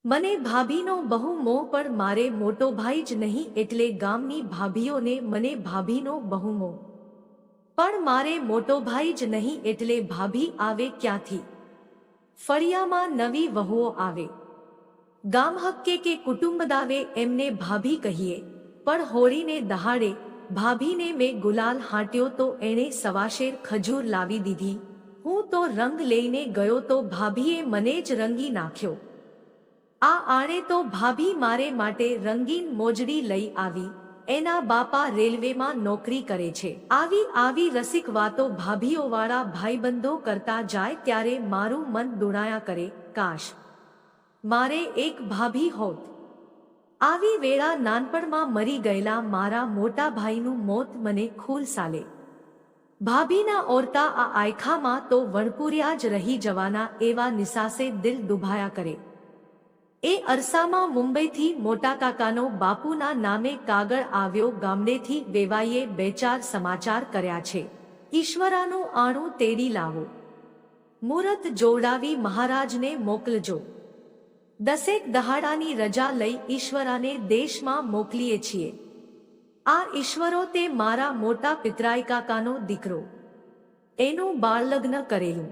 મને ભાભીનો બહુ મોહ પણ મારે મોટો ભાઈ જ નહીં એટલે ગામની ભાભીઓને મને ભાભીનો બહુ મોહ પણ મારે મોટો ભાઈ જ નહીં એટલે ભાભી આવે ક્યાંથી? ફળિયામાં નવી વહુઓ આવે, ગામ હક્કે કે કુટુંબદાવે એમને ભાભી કહીએ, પણ હોળીને દહાડે ભાભીને મેં ગુલાલ હાંટ્યો તો એણે સવાશેર ખજૂર લાવી દીધી. હું તો રંગ લઈને ગયો તો ભાભીએ મને જ રંગી નાખ્યો. આ આણે તો ભાભી મારે માટે રંગીન મોજડી લઈ આવી. એના બાપા રેલવેમાં નોકરી કરે છે. આવી રસિક વાતો ભાભીઓવાળા ભાઈબંધો કરતા જાય ત્યારે મારું મન દુણાયા કરે. કાશ મારે એક ભાભી હોત. આવી વેળા નાનપણમાં મરી ગયેલા મારા મોટા ભાઈનું મોત મને ખૂલ સાલે. ભાભીના ઓરતા આ આયખામાં તો વણપુરિયા જ રહી જવાના એવા નિસાસે દિલ દુભાયા કરે. એ અરસામાં મુંબઈથી મોટા કાકાનો બાપુના નામે કાગળ આવ્યો. ગામડેથી વેવાઈએ બે ચાર સમાચાર કર્યા છે. ઈશ્વરાનું આણું તેડી લાવો, મુહૂર્ત જોડાવી મહારાજને મોકલજો. દસેક દહાડાની રજા લઈ ઈશ્વરાને દેશમાં મોકલીએ છીએ. આ ઈશ્વરો તે મારા મોટા પિતરાઈ કાકાનો દીકરો, એનું બાળલગ્ન કરેલું.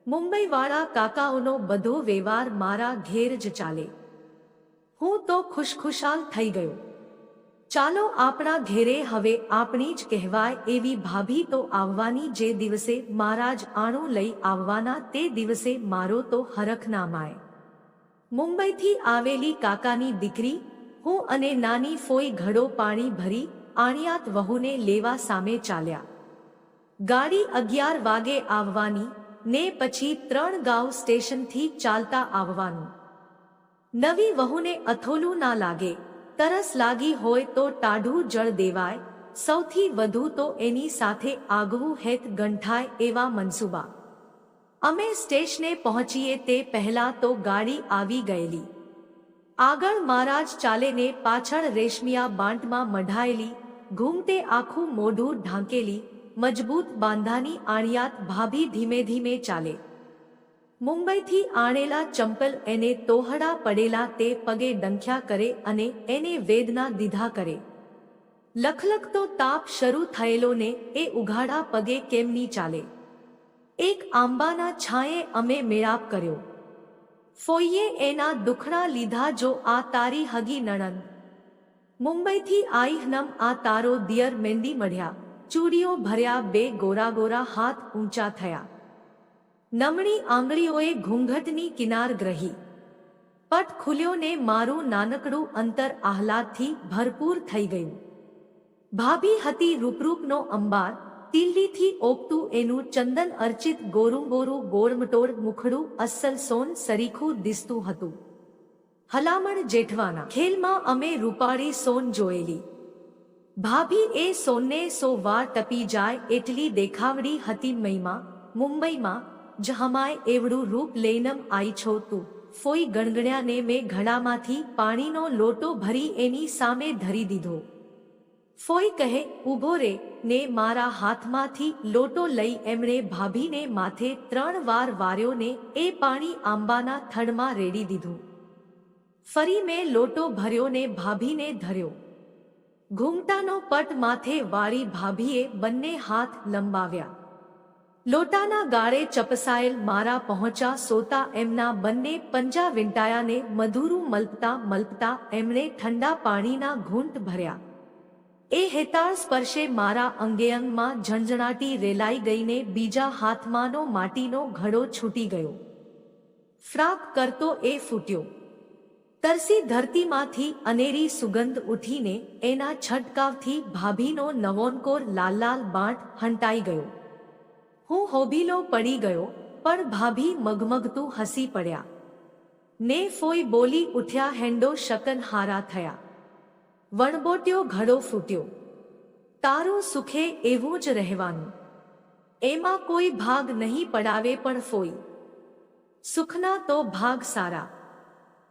મુંબઈવાળા કાકાઓનો બધો વ્યવહાર મારા ઘેર જ ચાલે. હું તો ખુશખુશાલ થઈ ગયો. ચાલો આપણા ઘેરે હવે આપણી જ કહેવાય એવી ભાભી તો આવવાની. જે દિવસે મહારાજ આણું લઈ આવવાના તે દિવસે મારો તો હરખ ના માય. મુંબઈથી આવેલી કાકાની દીકરી હું અને નાની ફોઈ ઘડો પાણી ભરી આણિયાત વહુને લેવા સામે ચાલ્યા. ગાડી 11 વાગે આવવાની ને પછી 3 ગાંવ સ્ટેશનથી ચાલતા આવવાનું. નવી વહુને અથોલું ના લાગે, તરસ લાગી હોય તો ટાઢું જળ દેવાય. સૌથી વધુ તો એની સાથે આગવું હેત ગંઠાય એવા મનસુબા. અમે સ્ટેશને પહોંચીએ તે પહેલા તો ગાડી આવી ગયેલી. આગળ મહારાજ ચાલે ને પાછળ રેશમિયા બાંટમાં મઢાયેલી, ઘૂમતે આખું મોઢું ઢાંકેલી મજબૂત બાંધાની આણિયાત ભાભી ધીમે ધીમે ચાલે. મુંબઈથી આણેલા ચંપલ એને તોહડા પડેલા તે પગે ડંખ્યા કરે અને એને વેદના દીધા કરે. લખલખતો તાપ શરૂ થયેલો ને એ ઉઘાડા પગે કેમની ચાલે. એક આંબાના છાંયે અમે મેળાપ કર્યો. ફોઈએ એના દુખણા લીધા. જો આ તારી હગી નણંદ મુંબઈથી આઈહનમ, આ તારો દિયર. મહેંદી મઢ્યા, ચૂડીઓ ભર્યા, બે ગોરા ગોરા હાથ ઊંચા થયા. નમણી આંગળીઓએ ઘૂંઘટની કિનાર ગ્રહી. પટ ખુલ્યો ને મારું નાનકડું અંતર આહલાદથી ભરપૂર થઈ ગયું. ભાભી હતી રૂપરૂપનો અંબાર, તિલ્લીથી ઓગતું એનું ચંદન અર્ચિત ગોરું ગોરું ગોળમટોળ મુખડું અસલ સોન સરીખું દિસતું હતું. હલામણ જેઠવાના ખેલમાં અમે રૂપાળી સોન જોયેલી. ભાભી એ સોનને 100 વાર ટપી જાય એટલી દેખાવડી હતી. મઈમાં મુંબઈમાં જ હમાય એવડું રૂપ લઈનમ આઈ છો તું? ફોઈ ગણગણ્યા ને મેં ઘડામાંથી પાણીનો લોટો ભરી એની સામે ધરી દીધો. ફોઈ કહે ઊભો રે, ને મારા હાથમાંથી લોટો લઈ એમણે ભાભીને માથે 3 વાર વાર્યો ને એ પાણી આંબાના થડમાં રેડી દીધું. ફરી મેં લોટો ભર્યો ને ભાભીને ધર્યો. ઘૂમટાનો પટ માથે વાળી ભાભીએ બંને હાથ લંબાવ્યા. લોટાના ગાળે ચપસાયેલ મારા પહોંચા સોતા એમના બંને પંજા વીંટાયા ને મધુરું મલપતા મલપતા એમણે ઠંડા પાણીના ઘૂંટ ભર્યા. એ હેતાળ સ્પર્શે મારા અંગેઅંગમાં ઝણઝણાટી રેલાઈ ગઈને બીજા હાથમાંનો માટીનો ઘડો છૂટી ગયો. ફ્રાક કરતો એ ફૂટ્યો. તરસી ધરતીમાંથી અનેરી સુગંધ ઉઠીને એના છંટકાવથી ભાભીનો નવોનકોર લાલ લાલ બાંટ હંટાઈ ગયો. હું હોબીલો પડી ગયો, પણ ભાભી મગમગતું હસી પડ્યા. ને ફોઈ બોલી ઉઠ્યા. હેંડો શકન હારા થયા, વણબોટ્યો ઘડો ફૂટ્યો. તારું સુખે એવું જ રહેવાનું, એમાં કોઈ ભાગ નહીં પડાવે. પણ ફોઈ સુખના તો ભાગ સારા.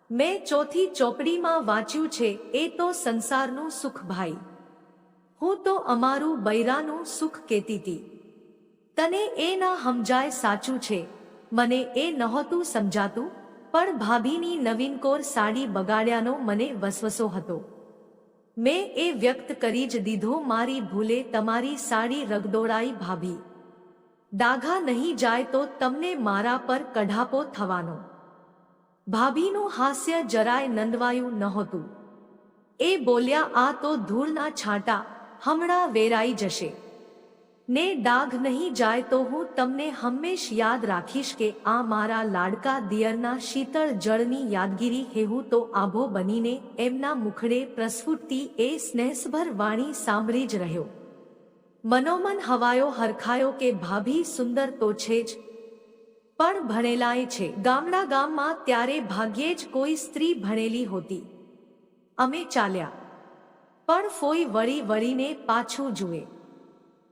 મેં ચોથી ચોપડીમાં વાંચ્યું છે, એ તો સંસારનું સુખ ભાઈ. હું તો અમારું બૈરાનું સુખ કહેતી હતી. તને એ ના સમજાય સાચું છે, મને એ નહોતું સમજાતું. પણ ભાભીની નવીનકોર સાડી બગાડ્યાનો મને વસવસો હતો. મેં એ વ્યક્ત કરી જ દીધો, મારી ભૂલે તમારી સાડી રગદોળાઈ ભાભી. ડાઘા નહીં જાય તો તમને મારા પર કઢાપો થવાનો. ભાભીનું હાસ્ય જરાય નંદવાયું નહોતું. એ બોલ્યા, આ તો ધૂળના છાંટા, હમણાં વેરાઈ જશે. ને ડાઘ નહીં જાય તો હું તમને હંમેશ યાદ રાખીશ કે આ મારા લાડકા દિયરના શીતળ જળની યાદગીરી. હેવું તો આભો બનીને એમના મુખડે પ્રસ્ફુટતી એ સ્નેહસભર વાણી સાંભળી જ રહ્યો. મનોમન હવાયો હરખાયો કે ભાભી સુંદર તો છે જ, પણ ભણેલાય છે. ગામડા ગામમાં ત્યારે ભાગ્યે જ કોઈ સ્ત્રી ભણેલી હોતી. અમે ચાલ્યા, પણ ફોઈ વળી વળીને પાછું જુએ.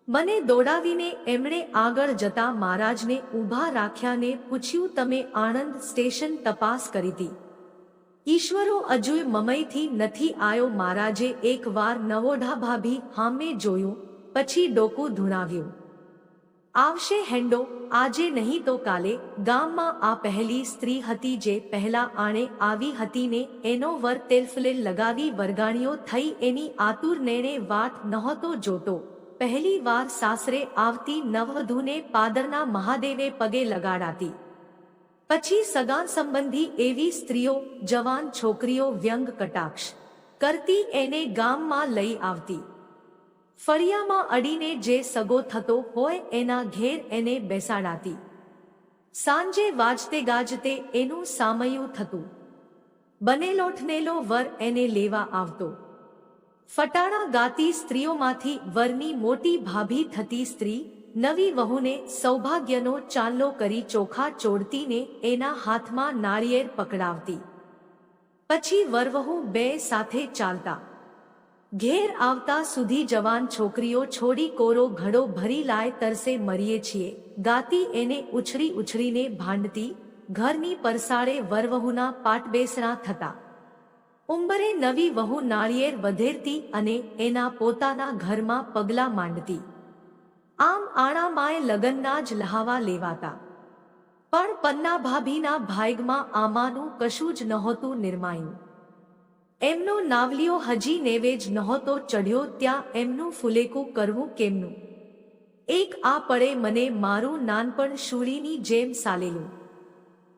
મને દોડાવીને એમણે આગળ જતા મહારાજને ઊભા રાખ્યા ને પૂછ્યું, તમે આણંદ સ્ટેશન તપાસ કરી હતી? ઈશ્વરો અજુય મમઈથી નથી આયો. મહારાજે એકવાર નવોઢા ભાભી હામે જોયું, પછી ડોકું ધૂણાવ્યું. આવશે હેંડો, આજે નહીં તો કાલે. ગામમાં આ પહેલી સ્ત્રી હતી જે પહેલા આણે આવી હતી ને એનો વર તેલફલેલ લગાવી વરગાણીઓ થઈ. એની આતુર નેણે વાટ નહોતો જોતો. પહેલી વાર સાસરે આવતી નવવધૂને પાદરના મહાદેવે પગે લગાડાતી. પછી સગા સંબંધી એવી સ્ત્રીઓ, જવાન છોકરીઓ વ્યંગ કટાક્ષ કરતી એને ગામમાં લઈ આવતી. ફળિયામાં અડીને જે સગો થતો હોય એના ઘેર એને બેસાડાતી. સાંજે વાજતે ગાજતે એનું સામયું થતું. બનેલોઠનેલો વર એને લેવા આવતો. ફટાણા ગાતી સ્ત્રીઓમાંથી વરની મોટી ભાભી થતી સ્ત્રી નવી વહુને સૌભાગ્યનો ચાંદલો કરી ચોખા ચોડતીને એના હાથમાં નાળિયેર પકડાવતી. પછી વરવહુ બે સાથે ચાલતા. ઘેર આવતા સુધી જવાન છોકરીઓ છોડી કોરો ઘડો ભરી લાય તરસે મરીએ છીએ ગાતી એને ઉછળી ઉછળીને ભાંડતી. ઘરની પરસાળે વરવહુના પાટબેસણા થતા. ઉંબરે નવી વહુ નાળિયેર વધેરતી અને એના પોતાના ઘરમાં પગલાં માંડતી. આમ આણામાએ લગનના જ લહાવા લેવાતા. પણ પન્ના ભાભીના ભાગ્યમાં આમાંનું કશું જ નહોતું નિર્માયું. એમનો નાવલિયો હજી નેવે જ નહોતો ચઢ્યો ત્યાં એમનું ફુલેકું કરવું કેમનું? એક આ પડે મને મારું નાનપણ શૂળીની જેમ સાલેલું.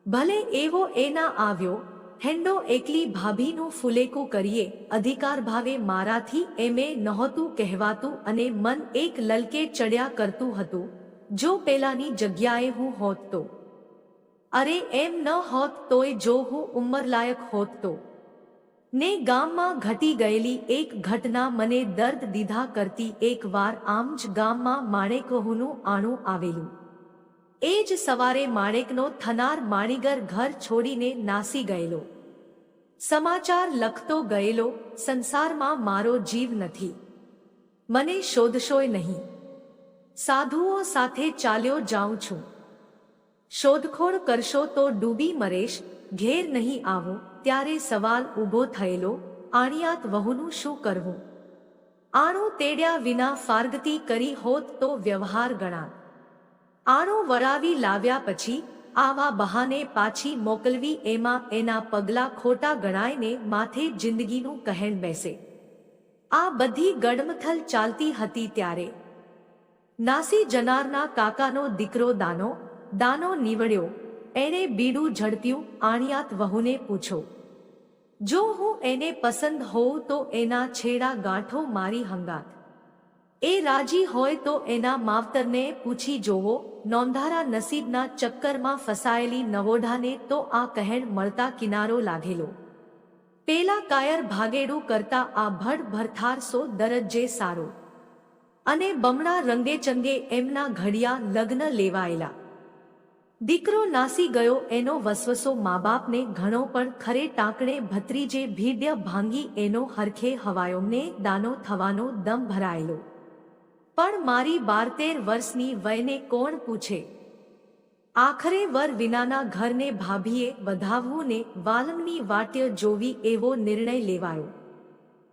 ભલે એવો એના આવ્યો. હેંડો એકલી ભાભીનું ફુલેકું કરીએ અધિકાર ભાવે મારાથી એમે નહોતું કહેવાતું અને મન એક લલકે ચડ્યા કરતું હતું. જો પેલાની જગ્યાએ હું હોત તો. અરે એમ ન હોત તોય જો હું ઉંમરલાયક હોત તો. ને ગામમાં ઘટી ગયેલી એક ઘટના મને દર્દ દીધા કરતી. એક વાર આમ જ ગામમાં માણેકવહુનું આણું આવેલું. એ જ સવારે માણેકનો થનાર માણીગર ઘર છોડીને નાસી ગયેલો. સમાચાર લખતો ગયેલો, સંસારમાં મારો જીવ નથી, મને શોધશોય નહીં. સાધુઓ સાથે ચાલ્યો જાઉં છું. શોધખોળ કરશો તો ડૂબી મરેશ. ઘેર નહીં આવું ત્યારે સવાલ ઊભો થયેલો, આણિયાત વહુનું શું કરવું? આણું તેડ્યા વિના ફારગતી કરી હોત તો વ્યવહાર ગણાત. આણું વળાવી લાવ્યા પછી આવા બહાને પાછી મોકલવી એમાં એના પગલા ખોટા ગણાયને માથે જિંદગીનું કહેણ બેસે. આ બધી ગડમથલ ચાલતી હતી ત્યારે નાસી જનારના કાકાનો દીકરો દાનો નીવડ્યો. એણે બીડું ઝડપ્યું. આણિયાત વહુને પૂછો, જો હું એને પસંદ હોઉં તો એના છેડા ગાંઠો મારી હંગાત. એ રાજી હોય તો એના માવતરને પૂછી જોવો. નોંધારા નસીબના ચક્કરમાં ફસાયેલી નવોઢાને તો આ કહેણ મળતા કિનારો લાગેલો. પેલા કાયર ભાગેડું કરતા આ ભડ ભરથાર 100 દરજ્જે સારો. અને બમણા રંગે ચંગે એમના ઘડિયા લગ્ન લેવાયેલા. દીકરો નાસી ગયો એનો વસવસો મા બાપને ઘણો પણ ખરે ટાંકણે ભત્રીજે ભીડ્ય ભાંગી એનો હરખે હવાયોને દાનો થવાનો દમ ભરાયેલો. પણ મારી 12-13 વર્ષની વયને કોણ પૂછે? આખરે વર વિનાના ઘરને ભાભીએ વધાવવું ને વાલમની વાટ્ય જોવી એવો નિર્ણય લેવાયો.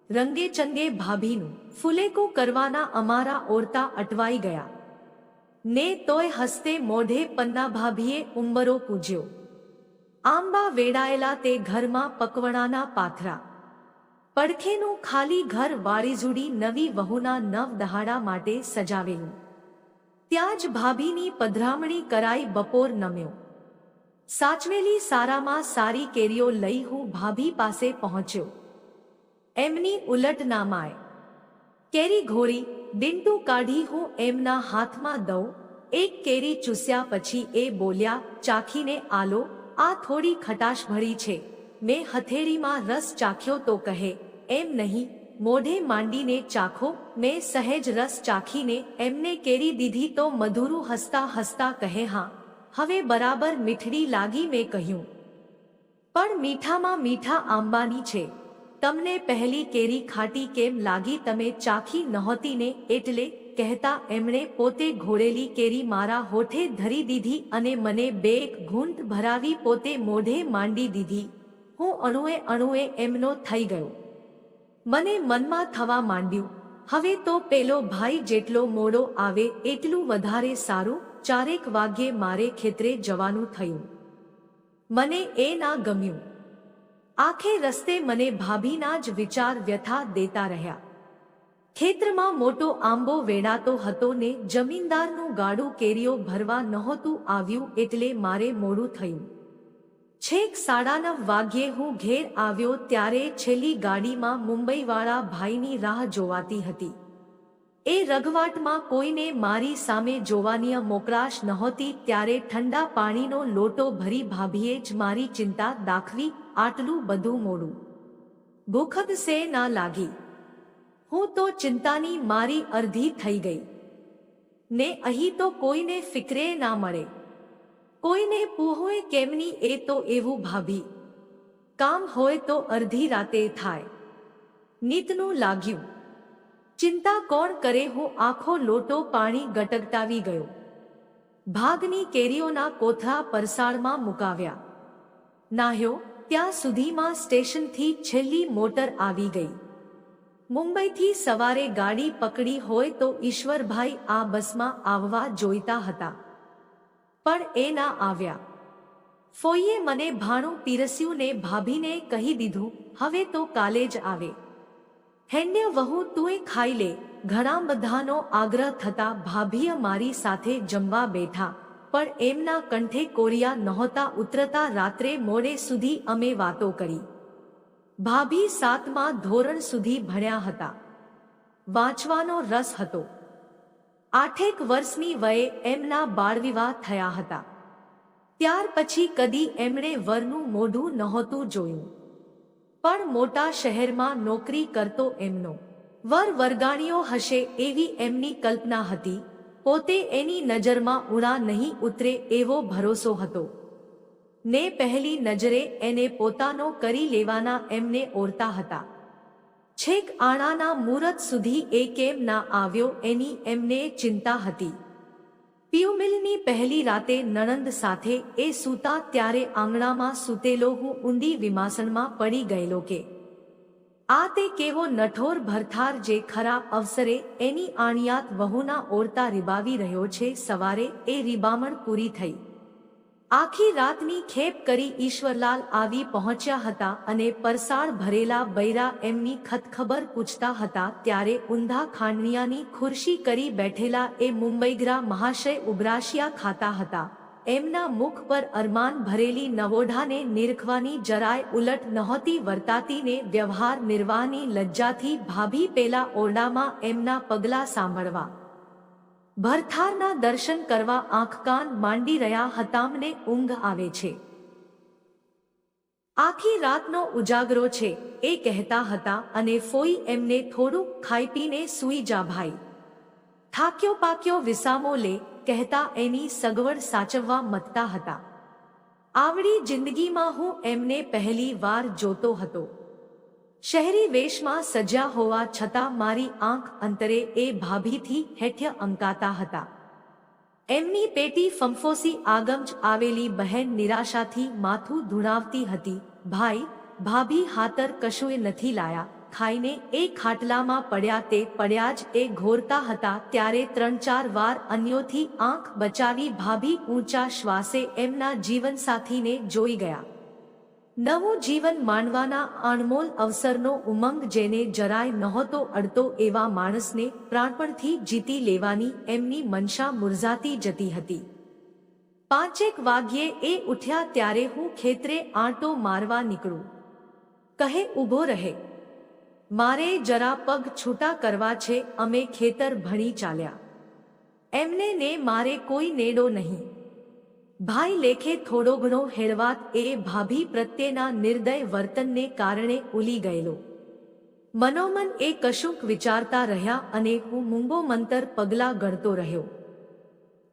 રંગે ચંગે ભાભીનું ફુલેકું કરવાના અમારા ઓરતા અટવાઈ ગયા. ને તોય હસતે મોઢે પન્ના ભાભીએ ઉંબરો પૂજ્યો. આંબા વેડાયેલા તે ઘરમાં પકવણાના પાથરા, પડખેનું ખાલી ઘર વાળીજુડી નવી વહુના નવ દહાડા માટે સજાવેલું. ત્યાં જ ભાભીની પધરામણી કરાઈ બપોર નમ્યો. સાચવેલી સારામાં સારી કેરીઓ લઈ હું ભાભી પાસે પહોંચ્યો. એમની ઉલટ ના માય. કેરી ઘોળી ડીંટું કાઢી હું એમના હાથમાં દઉં. એક કેરી ચૂસ્યા પછી એ બોલ્યા, ચાખીને આલો, આ થોડી ખટાશ ભરી છે. મેં હથેળીમાં રસ ચાખ્યો તો કહે, એમ નહીં, મોઢે માંડીને ચાખો. મેં સહેજ રસ ચાખીને એમને કેરી દીધી તો મધુરું હસતા હસતા કહે, હા હવે બરાબર મીઠડી લાગી. મેં કહ્યું, પણ મીઠામાં મીઠા આંબાની છે. તમને પહેલી કેરી ખાટી કેમ લાગી? તમે ચાખી નહોતી ને એટલે? કહેતા એમણે પોતે ઘોળેલી કેરી મારા હોઠે ધરી દીધી અને મને બેક ઘૂંટ ભરાવી પોતે મોઢે માંડી દીધી. હું અણુએ અણુએ એમનો થઈ ગયો. મને મનમાં થવા માંડ્યું, હવે તો પેલો ભાઈ જેટલો મોડો આવે એટલું વધારે સારું. 4 વાગ્યે મારે ખેતરે જવાનું થયું. મને એ ના ગમ્યું. આખે રસ્તે મને ભાભીના જ વિચાર વ્યથા દેતા રહ્યા. ખેતરમાં મોટો આંબો વેડાતો હતો ને જમીનદારનું ગાડું કેરીઓ ભરવા નહોતું આવ્યું એટલે મારે મોડું થયું. છેક 9:30 વાગ્યે હું ઘેર આવ્યો ત્યારે છેલ્લી ગાડીમાં મુંબઈવાળા ભાઈની રાહ જોવાતી હતી. એ રઘવાટમાં કોઈને મારી સામે જોવાની મોકળાશ નહોતી ત્યારે ઠંડા પાણીનો લોટો ભરી ભાભીએ જ મારી ચિંતા દાખવી. આટલું બધું મોડું ભૂખદ સે ના લાગી. હું તો ચિંતાની મારી અર્ધી થઈ ગઈ ને અહીં તો કોઈને ફિકરે ના મળે. કોઈને પૂહોય કેમની? એ તો એવું ભાભી, કામ હોય તો અડધી રાતે થાય. નીતનું લાગ્યું. ચિંતા કોણ કરે? હું આખો લોટો પાણી ગટગટાવી ગયો. ભાગની કેરીઓના કોથળા પરસાળમાં મુકાવ્યા. નાહ્યો ત્યાં સુધીમાં સ્ટેશનથી છેલ્લી મોટર આવી ગઈ. મુંબઈથી સવારે ગાડી પકડી હોય તો ઈશ્વરભાઈ આ બસમાં આવવા જોઈતા હતા, પણ એ ના આવ્યા. ફોઈએ મને ભાણું પીરસ્યું ને ભાભીને કહી દીધું, હવે તો કાલે જ આવે. હેન્ડ્ય વહુ તુંએ ખાઈ લે. ઘણા બધાનો આગ્રહ થતા ભાભીએ મારી સાથે જમવા બેઠા, પણ એમના કંઠે કોરિયા નહોતા ઉતરતા. રાત્રે મોડે સુધી અમે વાતો કરી. ભાભી 7મા ધોરણ સુધી ભણ્યા હતા. વાંચવાનો રસ હતો. 8 વર્ષની વયે એમના બાળવિવાહ થયા હતા. ત્યાર પછી કદી એમણે વરનું મોઢું નહોતું જોયું. પણ મોટા શહેરમાં નોકરી કરતો એમનો વર વરગાણિયો હશે એવી એમની કલ્પના હતી. પોતે એની નજરમાં ઉણા નહીં ઉતરે એવો ભરોસો હતો ને પહેલી નજરે એને પોતાનો કરી લેવાના એમને ઓરતા હતા. છેક આણાના મુહૂર્ત સુધી એ કેમ ના આવ્યો એની એમને ચિંતા હતી. પિયુમિલની પહેલી રાતે નણંદ સાથે એ સૂતા ત્યારે આંગણામાં સૂતેલો હું ઊંડી વિમાસણમાં પડી ગયેલો કે આ તે કેવો નઠોર ભરથાર જે ખરા અવસરે એની આણિયાત વહુના ઓરતા રીબાવી રહ્યો છે. સવારે એ રીબામણ પૂરી થઈ. આખી રાતની ખેપ કરી ઈશ્વરલાલ આવી પહોંચ્યા હતા અને પરસાળ ભરેલા બૈરા એમની ખતખબર પૂછતા હતા ત્યારે ઊંધા ખાંડણિયાની ખુરશી કરી બેઠેલા એ મુંબઈગરા મહાશય ઉબરાશિયા ખાતા હતા. એમના મુખ પર અરમાન ભરેલી નવોઢાને નિરખવાની જરાય ઉલટ નહોતી વર્તાતી ને વ્યવહાર નિર્વાહની લજ્જાથી ભાભી પેલા ઓરડામાં એમના પગલાં સાંભળવા ભરથારના દર્શન કરવા આંખ કાન માંડી રહ્યા હતા. મને ઊંઘ આવે છે, આખી રાતનો ઉજાગરો છે એ કહેતા હતા અને ફોઈ એમને થોડું ખાઈ પીને સૂઈ જા ભાઈ, થાક્યો પાક્યો વિસામો લે કહેતા એની સગવડ સાચવવા મથતા હતા. આવડી જિંદગીમાં હું એમને પહેલી વાર જોતો હતો. શહેરી વેશમાં સજ્યા હોવા છતાં મારી આંખ અંતરે એ ભાભીથી હેઠ્ય અંકાતા હતા. એમની પેટી ફંફોસી આગમજ આવેલી બહેન નિરાશાથી માથું ધૂણાવતી હતી. ભાઈ ભાભી હાતર કશુંય નથી લાયા. ખાઈને એ ખાટલામાં પડ્યા તે પડ્યા જ એ ઘોરતા હતા ત્યારે 3-4 વાર અન્યોથી આંખ બચાવી ભાભી ઊંચા શ્વાસે એમના જીવનસાથીને જોઈ ગયા. નવું જીવન માણવાના અણમોલ અવસરનો ઉમંગ જેને જરાય નહોતો અડતો એવા માણસને પ્રાણપણથી જીતી લેવાની એમની મનસા મુરઝાતી જતી હતી. 5 વાગ્યે એ ઉઠ્યા ત્યારે હું ખેતરે આંટો મારવા નીકળું. કહે ઊભો રહે, મારે જરા પગ છૂટા કરવા છે. અમે ખેતર ભણી ચાલ્યા. એમને ને મારે કોઈ નેડો નહીં. ભાઈ લેખે થોડો ઘણો હેળવાત એ ભાભી પ્રત્યેના નિર્દય વર્તનને કારણે ઉલી ગયેલો. મનોમન એ કશુંક વિચારતા રહ્યા અને હું મૂંગો મંતર પગલાં ગણતો રહ્યો.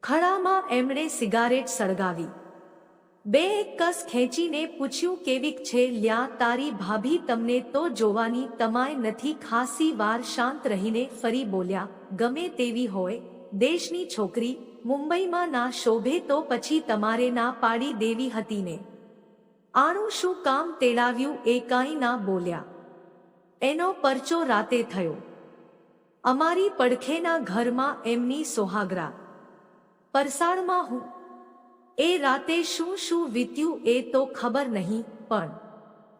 ખળામાં એમણે સિગારેટ સળગાવી. 2 કસ ખેંચીને પૂછ્યું, કેવીક છે લ્યા તારી ભાભી? તમને તો જોવાની તમાય નથી. ખાસી વાર શાંત રહીને ફરી બોલ્યા, ગમે તેવી હોય, દેશની છોકરી, મુંબઈમાં ના શોભે તો પછી તમારે ના પાડી દેવી હતી ને. આનું શું કામ તેડાવ્યું? એ કાંઈ ના બોલ્યા. એનો પરચો રાતે થયો. અમારી પડખેના ઘરમાં એમની સોહાગરા. પરસાળમાં હું. એ રાતે શું શું વીત્યું એ તો ખબર નહીં, પણ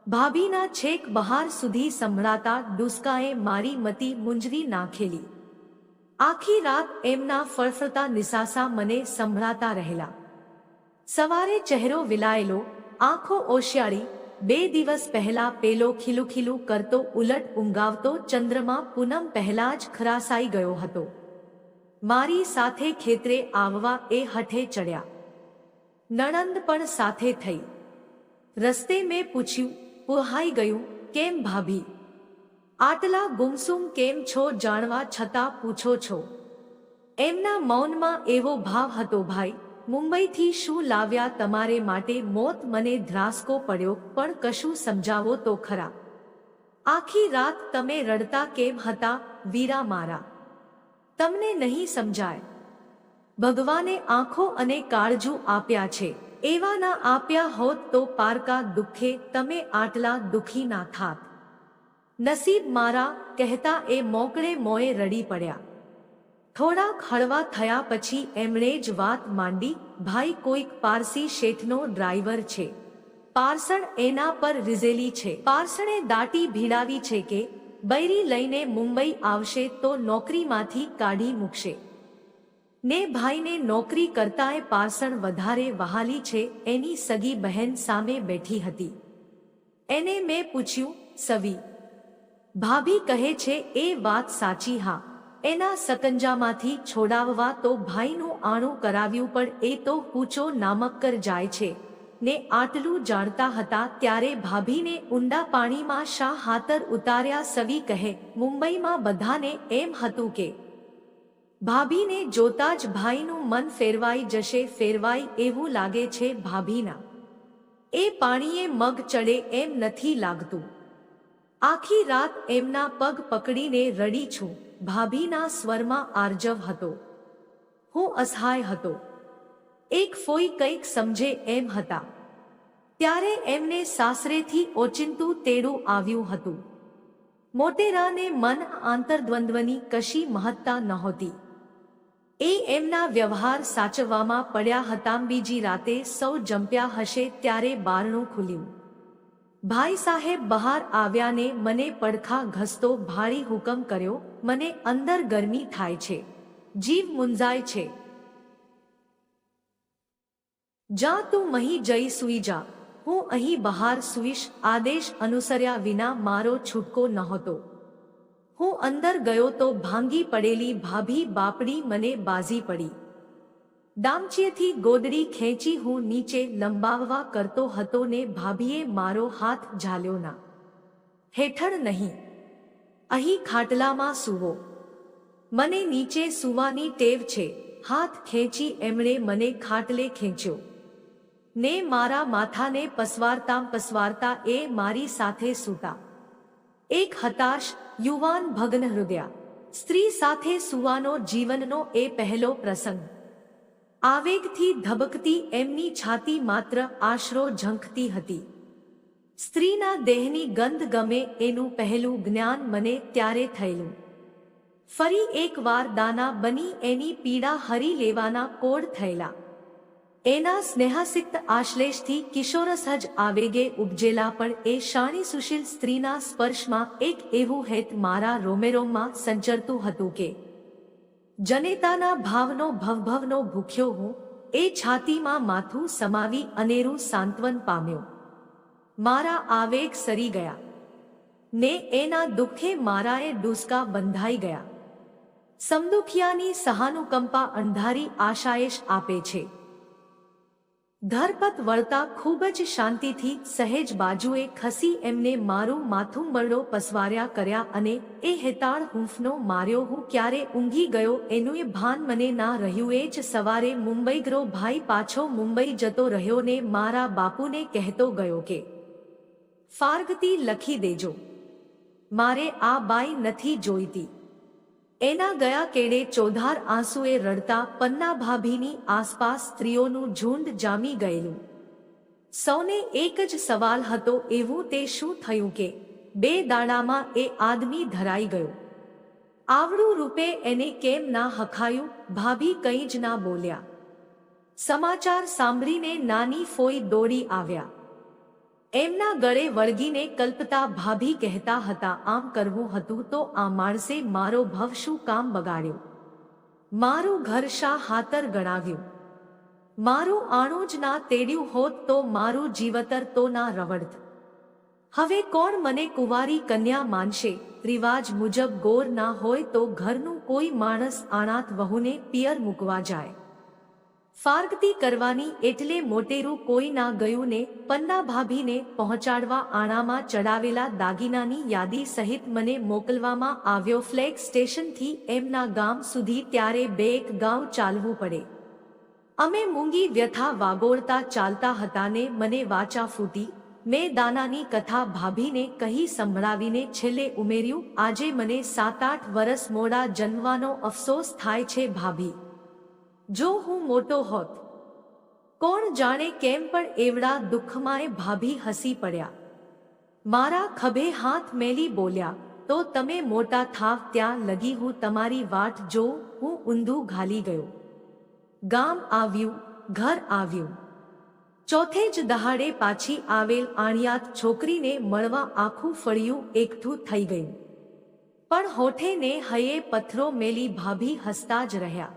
ભાભીના છેક બહાર સુધી સંભળાતા ડુસકાએ મારી મતી મૂંઝવી નાખેલી. આખી રાત એમના ફળફળતા નિસાસા મને સંભળાતા રહેલા. સવારે ચહેરો વિલાયેલો, આંખો ઓશિયાળી. 2 દિવસ પહેલા પેલો ખીલુખીલું કરતો ઉલટ ઊંઘાવતો ચંદ્રમા પૂનમ પહેલા જ ખરાસાઈ ગયો હતો. મારી સાથે ખેતરે આવવા એ હઠે ચડ્યા. નણંદ પણ સાથે થઈ. રસ્તે મેં પૂછ્યું, પુહાઈ ગયું? કેમ ભાભી આટલા ગુમસુમ કેમ છો? જાણવા છતાં પૂછો છો? એમના મૌનમાં એવો ભાવ હતો, ભાઈ મુંબઈથી શું લાવ્યા તમારે માટે? મોત મને ધ્રાસકો પડ્યો, પણ કશું સમજાવો તો ખરા. આખી રાત તમે રડતા કેમ હતા વીરા મારા? તમને નહીં સમજાય. ભગવાને આંખો અને કાળજું આપ્યા છે, એવા ના આપ્યા હોત તો પારકા દુઃખે તમે આટલા દુઃખી ના થાત. નસીબ મારા, કહેતા એ મોકળે મોએ રડી પડ્યા. થોડાક હળવા થયા પછી એમણે જ વાત માંડી, ભાઈ કોઈક પારસી શેઠનો ડ્રાઈવર છે. પાર્સણ એના પર રીઝેલી છે. પાર્સણે દાટી ભીડાવી છે કે બૈરી લઈને મુંબઈ આવશે તો નોકરીમાંથી કાઢી મૂકશે ને. ભાઈને નોકરી કરતાંય પાર્સણ વધારે વહાલી છે. એની સગી બહેન સામે બેઠી હતી. એને મેં પૂછ્યું, સવી ભાભી કહે છે એ વાત સાચી? હા. એના સકંજામાંથી છોડાવવા તો ભાઈનું આણું કરાવ્યું, પણ એ તો પૂચો નામક્કર જાય છે ને. આટલું જાણતા હતા ત્યારે ભાભીને ઊંડા પાણીમાં શા હાતર ઉતાર્યા? સવી કહે, મુંબઈમાં બધાને એમ હતું કે ભાભીને જોતા જ ભાઈનું મન ફેરવાઈ જશે. ફેરવાય એવું લાગે છે ભાભીના એ પાણીએ મગ ચડે એમ નથી લાગતું. આખી રાત એમના પગ પકડીને રડી છું. ભાભીના સ્વરમાં આર્જવ હતો. હું અસહાય હતો. એક ફોઈ કંઈક સમજે એમ હતા. ત્યારે એમને સાસરેથી ઓચિંતું તેડું આવ્યું હતું. મોટેરાને મન આંતરદ્વંદ્વની કશી મહત્તા નહોતી. એ એમના વ્યવહાર સાચવવામાં પડ્યા હતા. બીજી રાતે સૌ જંપ્યા હશે ત્યારે બારણું ખુલ્યું. ભાઈ સાહેબ બહાર આવ્યાને મને પડખા ઘસતો ભાળી હુકમ કર્યો, મને અંદર ગરમી થાય છે, જીવ મૂંઝાય છે. જા તું મહી જઈ સૂઈ જા, હું અહીં બહાર સૂઈશ. આદેશ અનુસર્યા વિના મારો છૂટકો નહોતો. હું અંદર ગયો તો ભાંગી પડેલી ભાભી બાપડી મને બાજી પડી. દામચીએથી ગોદડી ખેંચી હું નીચે લંબાવવા કરતો હતો ને ભાભીએ મારો હાથ ઝાલ્યો. ના, હેઠળ નહીં, અહીં ખાટલામાં સૂવો. મને નીચે સૂવાની ટેવ છે. હાથ ખેંચી એમણે મને ખાટલે ખેંચ્યો ને મારા માથાને પસવારતા એ મારી સાથે સૂતા. એક હતાશ, યુવાન, ભગ્ન હૃદયા સ્ત્રી સાથે સૂવાનો જીવનનો એ પહેલો પ્રસંગ. આવેગથી ધબકતી એમની છાતી માત્ર આશરો ઝંખતી હતી. સ્ત્રીના દેહની ગંધ ગમે એનું પહેલું જ્ઞાન મને ત્યારે થયેલું. ફરી એકવાર દાના બની એની પીડા હરી લેવાના કોડ થયેલા. એના સ્નેહાસિક્ત આશ્લેષથી કિશોરસહજ આવેગે ઉપજેલા પણ એ શાણી સુશીલ સ્ત્રીના સ્પર્શમાં એક એવું હેત મારા રોમેરોમમાં સંચરતું હતું કે જનેતાના ભાવનો ભવભવનો ભૂખ્યો હું એ છાતીમાં માથું સમાવી અનેરું સાંત્વન પામ્યો. મારા આવેગ સરી ગયા ને એના દુઃખે મારાએ ડૂસકા બંધાઈ ગયા. સમદુખિયાની સહાનુકંપા અંધારી આશાએશ આપે છે. ધરપત વળતા ખૂબ જ શાંતિથી સહેજ બાજુએ ખસી એમને મારું માથું મરડો પસવાર્યા કર્યા અને એ હેતાળ હૂંફનો માર્યો. હું ક્યારે ઊંઘી ગયો એનું ભાન મને ના રહ્યું. એ જ સવારે મુંબઈ ગરો ભાઈ પાછો મુંબઈ જતો રહ્યો ને મારા બાપુને કહેતો ગયો કે ફાર્ગતી લખી દેજો, મારે આ બાઈ નથી જોઈતી. એના ગયા કેડે ચોધાર આંસુએ રડતા પન્ના ભાભીની આસપાસ સ્ત્રીઓનું ઝુંડ જામી ગયેલું. સૌને એક જ સવાલ હતો, એવું તે શું થયું કે 2 દાડામાં એ આદમી ધરાઈ ગયો? આવડું રૂપે એને કેમ ના હખાયું? ભાભી કંઈ જ ના બોલ્યા. સમાચાર સાંભળીને નાની ફોઈ દોડી આવ્યા. એમના ગળે વળગીને કલ્પતા ભાભી કહેતા હતા, આમ કરવું હતું તો આ માણસે મારો ભવ શું કામ બગાડ્યો? મારું ઘર શા હાતર ગણાવ્યું? મારું આણું જ ના તેડ્યું હોત તો મારું જીવતર તો ના રવડત. હવે કોણ મને કુંવારી કન્યા માનશે? રિવાજ મુજબ ગોર ના હોય તો ઘરનું કોઈ માણસ આણાત વહુને પિયર મૂકવા જાય. ફાર્ગતી કરવાની એટલે મોટેરું કોઈ ના ગયું ને પન્ના ભાભીને પહોંચાડવા આણામાં ચડાવેલા દાગીનાની યાદી સહિત મને મોકલવામાં આવ્યો ફ્લેગ સ્ટેશનથી એમના ગામ સુધી. ત્યારે 2 ગાંવ ચાલવું પડે. અમે મૂંગી વ્યથા વાગોળતા ચાલતા હતા ને મને વાચા ફૂટી. મેં દાનાની કથા ભાભીને કહી સંભળાવીને છેલ્લે ઉમેર્યું, આજે મને 7-8 વરસ મોડા જન્મવાનો અફસોસ થાય છે ભાભી. જો હું મોટો હોત, કોણ જાણે કેમ પણ એવડા દુઃખમાંય ભાભી હસી પડ્યા. મારા ખભે હાથ મેલી બોલ્યા, તો તમે મોટા થાવ ત્યાં લગી હું તમારી વાટ જોઉં. હું ઊંધું ઘાલી ગયો. ગામ આવ્યું, ઘર આવ્યું. ચોથે જ દહાડે પાછી આવેલ આણિયાત છોકરીને મળવા આખું ફળિયું એકઠું થઈ ગયું. પણ હોઠે ને હૈયે પથ્થરો મેલી ભાભી હસતા જ રહ્યા.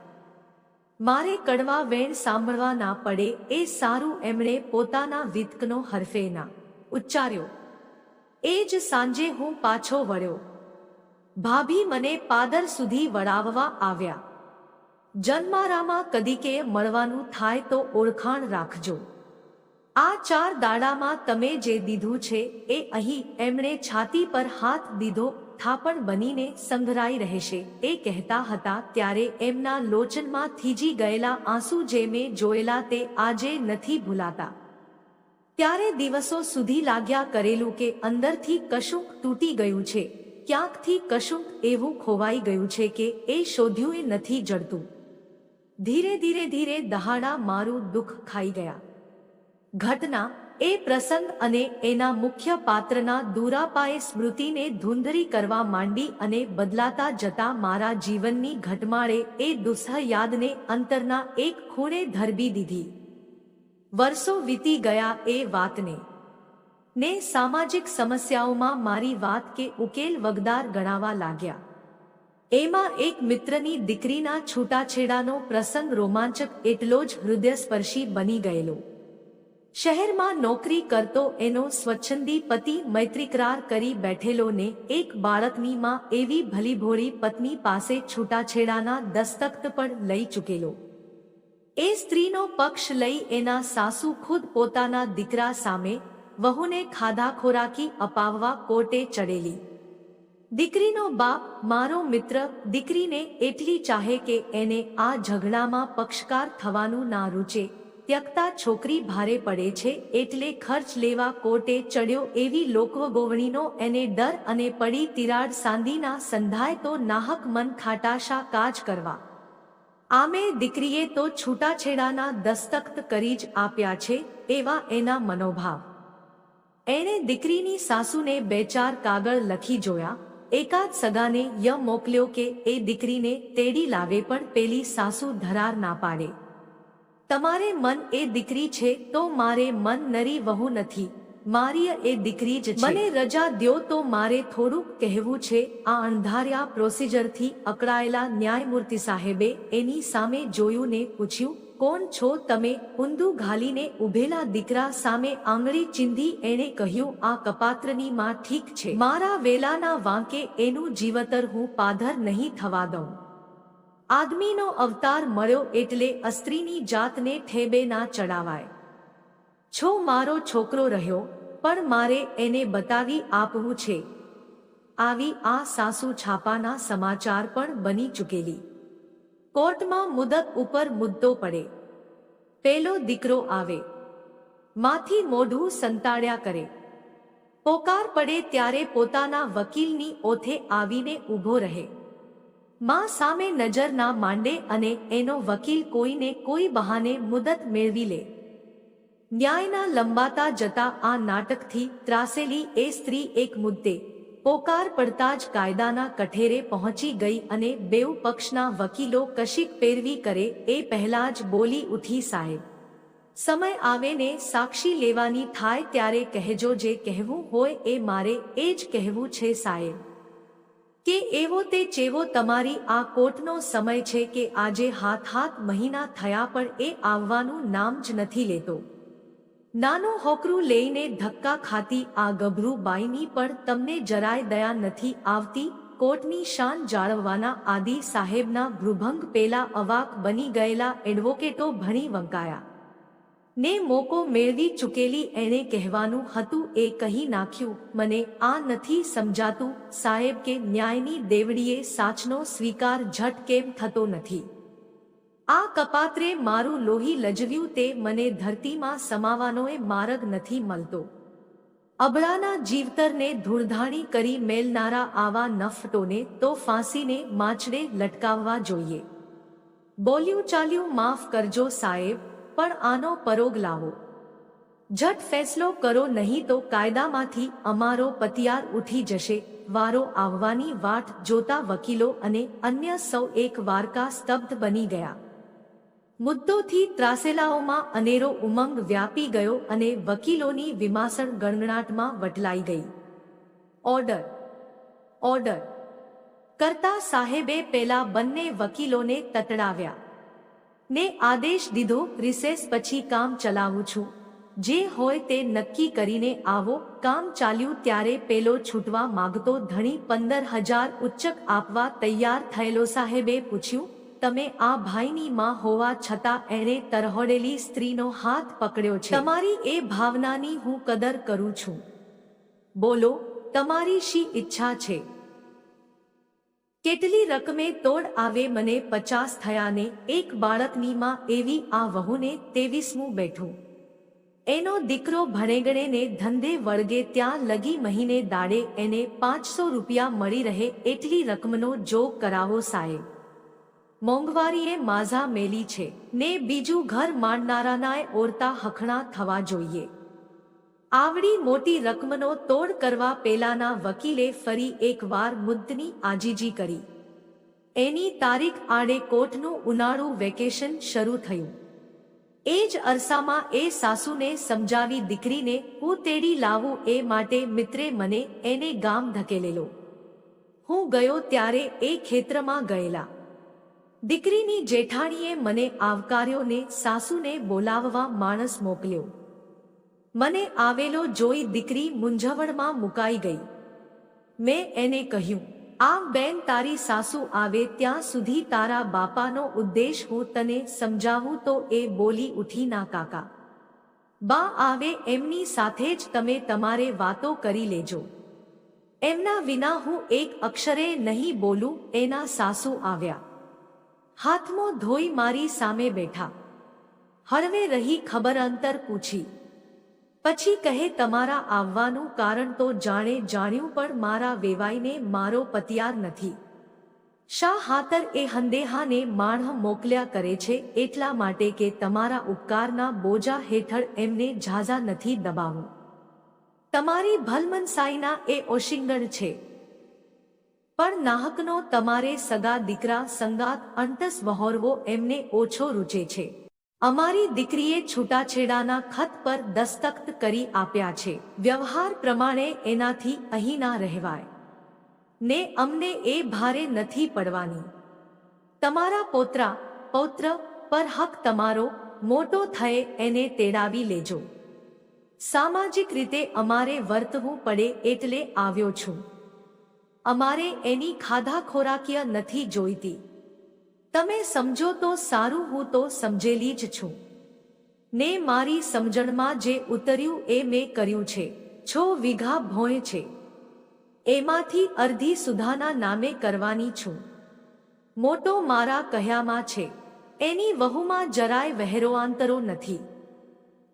મારે કડવા વેણ સાંભળવા ના પડે એ સારું એમણે પોતાના વિતકનો હરફે ના ઉચ્ચાર્યો. એ જ સાંજે હું પાછો વળ્યો. ભાભી મને પાદર સુધી વળાવવા આવ્યા. જન્મારામાં કદીકે મળવાનું થાય તો ઓળખાણ રાખજો. આ 4 દાડામાં તમે જે દીધું છે એ અહીં, એમણે છાતી પર હાથ દીધો, થાપણ બનીને સંઘરાઈ રહેશે. એ કહેતા હતા ત્યારે એમના લોચનમાં થીજી ગયેલા આંસુ જે મેં જોયેલા તે આજે નથી ભૂલાતા. ત્યારે દિવસો સુધી લાગ્યા કરેલું કે અંદરથી કશુંક તૂટી ગયું છે, ક્યાંકથી કશુંક એવું ખોવાઈ ગયું છે કે એ શોધ્યું એ નથી જડતું. ધીરે ધીરે ધીરે દહાડા મારું દુઃખ ખાઈ ગયા. ઘટના, એ પ્રસંગ અને એના મુખ્ય પાત્રના દુરાપાએ સ્મૃતિને ધૂંધળી કરવા માંડી અને બદલાતા જતા મારા જીવનની ઘટમાળે એ દુસ્સહ યાદને અંતરના એક ખૂણે ધરબી દીધી. વર્ષો વીતી ગયા એ વાતને ને સામાજિક સમસ્યાઓમાં મારી વાત કે ઉકેલ વગદાર ગણાવા લાગ્યા. એમાં એક મિત્રની દીકરીના છૂટાછેડાનો પ્રસંગ રોમાંચક એટલો જ હૃદયસ્પર્શી બની ગયેલો. શહેરમાં નોકરી કરતો એનો સ્વચ્છંદી પતિ મૈત્રીકરાર કરી બેઠેલો ને એક બાળકની માં એવી ભલીભોળી પત્ની પાસે છૂટાછેડાના દસ્તખત પણ લઈ ચૂકેલો. એ સ્ત્રીનો પક્ષ લઈ એના સાસુ ખુદ પોતાના દીકરા સામે વહુને ખાધા ખોરાકી અપાવવા કોર્ટે ચડેલી. દીકરીનો બાપ મારો મિત્ર દીકરીને એટલી ચાહે કે એને આ ઝઘડામાં પક્ષકાર થવાનું ના રૂચે. ત્યક્તા છોકરી ભારે પડે છે એટલે ખર્ચ લેવા કોર્ટે ચડ્યો. એવી લોકવગોવણીનો એને ડર અને પડી તિરાડ સાંધીના સંધાય તો નાહક મન ખાટાશા કાજ કરવા. આમે દીકરીએ તો છૂટાછેડાના દસ્તખત કરી જ આપ્યા છે એવા એના મનોભાવ. એણે દીકરીની સાસુને 2-4 કાગળ લખી જોયા. એકાદ સગાને મોકલ્યો કે એ દીકરીને તેડી લાવે, પણ પેલી સાસુ ધરાર ના પાડે. તમારે મન એ દીકરી છે તો મારે મન નરી વહુ નથી, મારીય એ દીકરી જ છે. મને રજા દ્યો તો મારે થોડુંક કહેવું છે. આ અણધાર્યા પ્રોસિજરથી અકળાયેલા ન્યાયમૂર્તિ સાહેબે એની સામે જોયું ને પૂછ્યું, કોણ છો તમે? ઊંધું ઘાલીને ઊભેલા દીકરા સામે આંગળી ચીંધી એણે કહ્યું, આ કપાત્રની માં. ઠીક છે, મારા વેલાના વાંકે એનું જીવતર હું પાધર નહીં થવા દઉં. આદમીનો અવતાર મળ્યો એટલે અસ્ત્રીની જાતને ઠેબે ના ચડાવાય. છો મારો છોકરો રહ્યો, પણ મારે એને બતાવી આપવું છે. આવી આ સાસુ છાપાના સમાચાર પણ બની ચૂકેલી. કોર્ટમાં મુદત ઉપર મુદ્દો પડે, પેલો દીકરો આવે, માથી મોઢું સંતાડ્યા કરે. પોકાર પડે ત્યારે પોતાના વકીલની ઓથે આવીને ઊભો રહે. માં સામે નજર ના માંડે અને એનો વકીલ કોઈને કોઈ બહાને મુદત મેળવી લે. ન્યાયના લંબાતા જતા આ નાટકથી ત્રાસેલી એ સ્ત્રી એક મુદ્દે પોકાર પડતા જ કાયદાના કઠેરે પહોંચી ગઈ અને બેઉ પક્ષના વકીલો કશીક પેરવી કરે એ પહેલા જ બોલી ઉઠી, સાહેબ, સમય આવે ને સાક્ષી લેવાની થાય ત્યારે કહેજો. જે કહેવું હોય એ મારે એ જ કહેવું છે સાહેબ, કે એવો તે ચેવો તમારી આ કોર્ટનો સમય છે કે આજે હાથ મહિના થયા પણ એ આવવાનું નામ જ નથી લેતો. નાનું હોકરું લઈને ધક્કા ખાતી આ ગભરૂ બાઈની પણ તમને જરાય દયા નથી આવતી. કોર્ટની શાન જાળવવાના આદિ સાહેબના ભૃભંગ પેલા અવાક બની ગયેલા એડવોકેટો ભણી વંકાયા ને મોકો મેળવી ચૂકેલી એણે કહેવાનું હતું એ કહી નાખ્યું, મને આ નથી સમજાતું સાહેબ કે ન્યાયની દેવડીએ સાચનો સ્વીકાર ઝટ કેમ થતો નથી. આ કપાત્રે મારું લોહી લજવ્યું તે મને ધરતીમાં સમાવાનોએ માર્ગ નથી મળતો. અબળાના જીવતરને ધૂળધાણી કરી મેલનારા આવા નફટોને તો ફાંસીને માછડે લટકાવવા જોઈએ. બોલ્યું ચાલ્યું માફ કરજો સાહેબ, પણ આનો પરોગ લાવો. ઝટ ફેસલો કરો, નહીં તો કાયદામાંથી અમારો પતિયાર ઉઠી જશે. વારો આવવાની વાટ જોતા વકીલો અને અન્ય સૌ એક વારકા સ્તબ્ધ બની ગયા. મુદ્દોથી ત્રાસેલાઓમાં અનેરો ઉમંગ વ્યાપી ગયો અને વકીલોની વિમાસણ ગણગણાટમાં વટલાઈ ગઈ. ઓર્ડર, ઓર્ડર કરતા સાહેબે પેલા બંને વકીલોને તતડાવ્યા ને આદેશ દીધો, રિસેસ પછી કામ ચલાવું છું, જે હોય તે નક્કી કરીને આવો. કામ ચાલ્યું ત્યારે પેલો છૂટવા માગતો ધણી 15,000 ઉચ્ચક આપવા તૈયાર થયેલો સાહેબે પૂછ્યું, તમે આ ભાઈની માં હોવા છતાં એણે તરહોડેલી સ્ત્રીનો હાથ પકડ્યો છે. તમારી એ ભાવનાની હું કદર કરું છું. બોલો, તમારી શી ઈચ્છા છે? કેટલી રકમે તોડ આવે? મને 50 થયા ને એક બાળકની માં એવી આ વહુને 23મું બેઠું. એનો દીકરો ભણેગણે ને ધંધે વળગે ત્યાં લગી મહિને દાડે એને 500 રૂપિયા મળી રહે એટલી રકમનો જોગ કરાવો સાહેબ. મોંઘવારીએ માઝા મેલી છે ને બીજું ઘર માંડનારાનાએ ઓરતા હખણા થવા જોઈએ. આવડી મોટી રકમનો તોડ કરવા પેલાના વકીલે ફરી એકવાર મુદ્દની આજીજી કરી. એની તારીખ આડે કોર્ટનું ઉનાળુ વેકેશન શરૂ થયું. એ જ અરસામાં એ સાસુને સમજાવી દીકરીને હું તેડી લાવું એ માટે મિત્રે મને એને ગામ ધકેલેલો. હું ગયો ત્યારે એ ખેતરમાં ગયેલા. દીકરીની જેઠાણીએ મને આવકાર્યો ને સાસુને બોલાવવા માણસ મોકલ્યો. મને આવેલો જોઈ દીકરી મૂંઝવણમાં મુકાઈ ગઈ. મેં એને કહ્યું, આવ બેન, તારી સાસુ આવે ત્યાં સુધી તારા બાપાનો ઉદ્દેશ હું તને સમજાવું તો એ બોલી ઉઠી, ના કાકા, બા આવે એમની સાથે જ તમે તમારે વાતો કરી લેજો. એમના વિના હું એક અક્ષરે નહીં બોલું. એના સાસુ આવ્યા, હાથમો ધોઈ મારી સામે બેઠા. હળવે રહી ખબર અંતર પૂછી. પછી કહે, તમારા આવવાનું કારણ તો જાણ્યું પણ મારા વેવાઈને મારો પતિયાર નથી. શા હાતર એ હંદેહાને માણહ મોકલ્યા કરે છે? એટલા માટે કે તમારા ઉપકારના બોજા હેઠળ એમને ઝાઝા નથી દબાવું. તમારી ભલમનસાઈના એ ઓશિંગણ છે. પણ નાહકનો તમારે સગા દીકરા સંગાત અંટસ વહોરવો એમને ઓછો રૂચે છે. અમારી દીકરીએ છૂટાછેડાના ખત પર દસ્તખત કરી આપ્યા છે. વ્યવહાર પ્રમાણે એનાથી અહીં ના રહેવાય ને અમને એ ભારે નથી પડવાની. તમારા પૌત્ર પર હક તમારો મોટો થયે એને તેડાવી લેજો. સામાજિક રીતે અમારે વર્તવું પડે એટલે આવ્યો છું. અમારે એની ખાધા ખોરાકીય નથી જોઈતી. તમે સમજો તો સારું, હું તો સમજેલી જ છું ને મારી સમજણમાં જે ઉતર્યું એ મેં કર્યું છે. 6 વીઘા ભોંય છે, એમાંથી અડધી સુધાના નામે કરવાની છું. મોટો મારા કહ્યામાં છે, એની વહુમાં જરાય વહેરોઆંતરો નથી.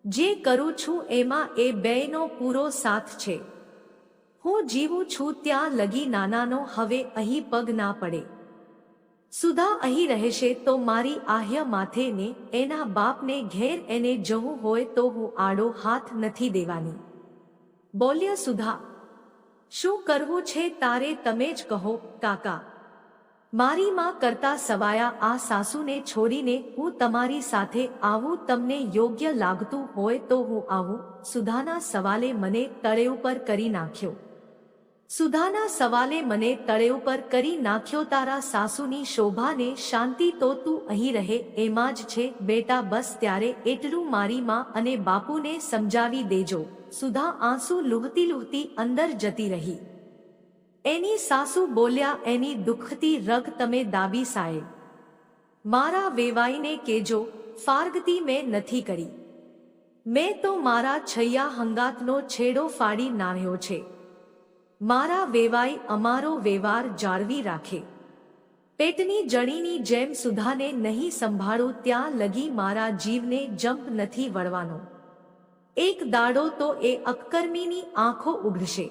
જે કરું છું એમાં એ બેયનો પૂરો સાથ છે. હું જીવું છું ત્યાં લગી નાનાનો હવે અહીં પગ ના પડે. સુધા અહીં રહેશે તો મારી આહ્ય માથે ને એના બાપને ઘેર એને જવું હોય તો હું આડો હાથ નથી દેવાની. બોલ્યા સુધા, શું કરવું છે તારે તમે જ કહો કાકા. મારી માં કરતા સવાયા આ સાસુને છોડીને હું તમારી સાથે આવું, તમને યોગ્ય લાગતું હોય તો હું આવું. સુધાના સવાલે મને તળે ઉપર કરી નાખ્યો. સુધાના સવાલે મને તળે ઉપર કરી નાખ્યો. તારા સાસુની શોભાને શાંતિ તો તું અહીં રહે એમાં જ છે બેટા, બસ ત્યારે એટલું મારી માં અને બાપુને સમજાવી દેજો. સુધા આંસુ લૂહતી લૂહતી અંદર જતી રહી. એની સાસુ બોલ્યા, એની દુખતી રગ તમે દાબી સાહેબ. મારા વેવાઈને કેજો, ફારગતી મેં નથી કરી. મેં તો મારા છૈયા હંગાતનો છેડો ફાડી નાખ્યો છે. મારા વેવાઈ અમારો વ્યવહાર જાળવી રાખે. પેટની જણીની જેમ સુધાને નહીં સંભાળું ત્યાં લગી મારા જીવને જંપ નથી વળવાનો. એક દાડો તો એ અકર્મીની આંખો ઉઘડશે.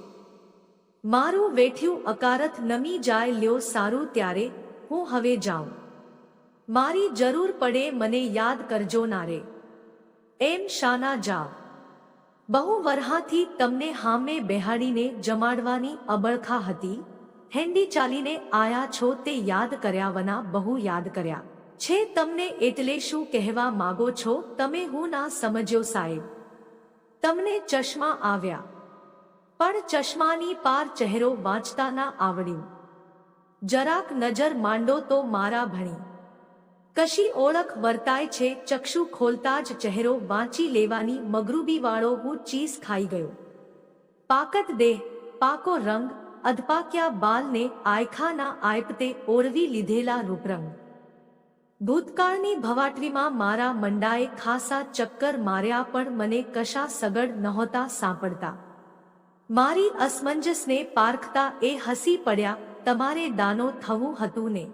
મારું વેઠ્યું અકારથ નમી જાય. લ્યો સારું, ત્યારે હું હવે જાઉં. મારી જરૂર પડે મને યાદ કરજો નારે. એમ શાના જાવ? બહુ વરહાથી તમને હામે બેહાડીને જમાડવાની અબળખા હતી. હેંડી ચાલીને આયા છો તે યાદ કર્યા વના બહુ યાદ કર્યા છે તમને. એટલે શું કહેવા માગો છો તમે? હું ના સમજ્યો સાહેબ. તમને ચશ્મા આવ્યા પણ ચશ્માની પાર ચહેરો વાંચતા ના આવડ્યું. જરાક નજર માંડો તો મારા ભણી કશી ઓળખ વર્તાય છે. ચક્ષુ ખોલતા જ ચહેરો વાંચી લેવાની મગરૂબીવાળો હું ચીસ ખાઈ ગયો. પાકટ દેહ, પાકો રંગ, અધપાક્યા બાલને આયખાના આયપતે ઓળવી લીધેલા રૂપરંગ. ભૂતકાળની ભવાટવીમાં મારા મંડાએ ખાસા ચક્કર માર્યા પણ મને કશા સગડ નહોતા સાંપડતા. મારી અસમંજસને પારખતા એ હસી પડ્યા. તમારે દાનો થવું હતું ને?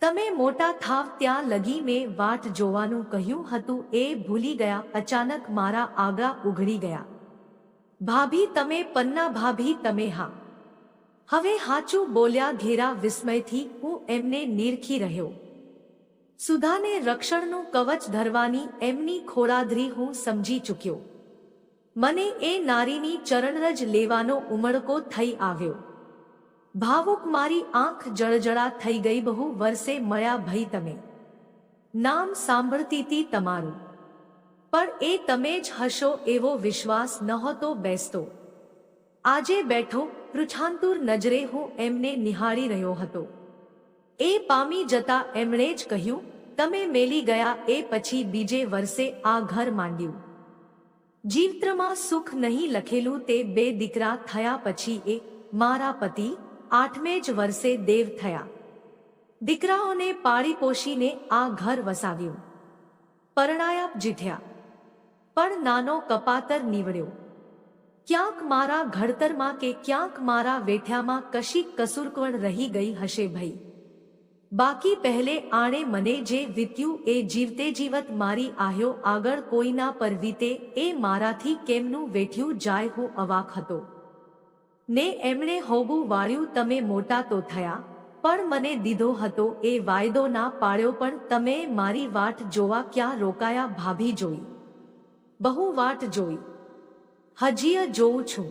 તમે મોટા થાવ ત્યાં લગી મેં વાટ જોવાનું કહ્યું હતું એ ભૂલી ગયા. અચાનક મારા આગા ઉઘડી ગયા. ભાભી તમે? પન્ના ભાભી તમે? હા. હવે હાચું બોલ્યા. ઘેરા વિસ્મયથી હું એમને નીરખી રહ્યો. સુધાને રક્ષણનું કવચ ધરવાની એમની ખોળાધરી હું સમજી ચૂક્યો. મને એ નારીની ચરણરજ લેવાનો ઉમળકો થઈ આવ્યો. ભાવુક મારી આંખ જળજળા થઈ ગઈ. બહુ વર્ષે મળ્યા ભઈ તમે. નામ સાંભળતી હતી તમારું, પણ એ તમે જ હશો એવો વિશ્વાસ નહોતો બેસતો. આજે બેઠો પૃચ્છાંતુર નજરે હું એમને નિહાળી રહ્યો હતો. એ પામી જતા એમણે જ કહ્યું, તમે મેલી ગયા એ પછી બીજે વર્ષે આ ઘર માંડ્યું. જીવત્રમાં સુખ નહીં લખેલું. તે 2 દીકરા થયા પછી એ મારા પતિ 8મે જ વર્ષે દેવ થયા. દીકરાઓને પાળી પોષીને આ ઘર વસાવ્યું. પરણાયા જીઠ્યા પણ નાનો કપાતર નીવડ્યો. ક્યાંક મારા ઘડતરમાં કે ક્યાંક મારા વેઠ્યામાં કશી કસૂરકવણ રહી ગઈ હશે ભઈ. બાકી પહેલે આણે મને જે વીત્યું એ જીવતે જીવત મારી આહ્યો આગળ કોઈના પર વીતે એ મારાથી કેમનું વેઠ્યું જાય. હું અવાક હતો ને એમણે હોગું વાળ્યું. તમે મોટા તો થયા પણ મને દીધો હતો એ વાયદો ના પાડ્યો. પણ તમે મારી વાટ જોવા ક્યાં રોકાયા ભાભી? જોઈ, બહુ વાટ જોઈ. હજીય જોઉં છું.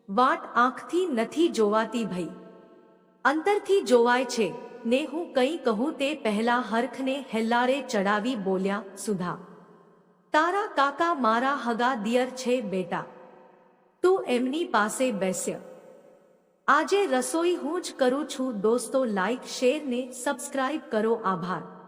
વાટ આંખથી નથી જોવાતી ભઈ, અંતરથી જોવાય છે. ને હું કંઈ કહું તે પહેલા હરખને હેલ્લારે ચડાવી બોલ્યા, સુધા, તારા કાકા મારા હગા દિયર છે બેટા, તું એમની પાસે બેસ્ય. આજે રસોઈ હું જ કરું છું. દોસ્તો, લાઈક, શેર ને સબસ્ક્રાઇબ કરો. આભાર.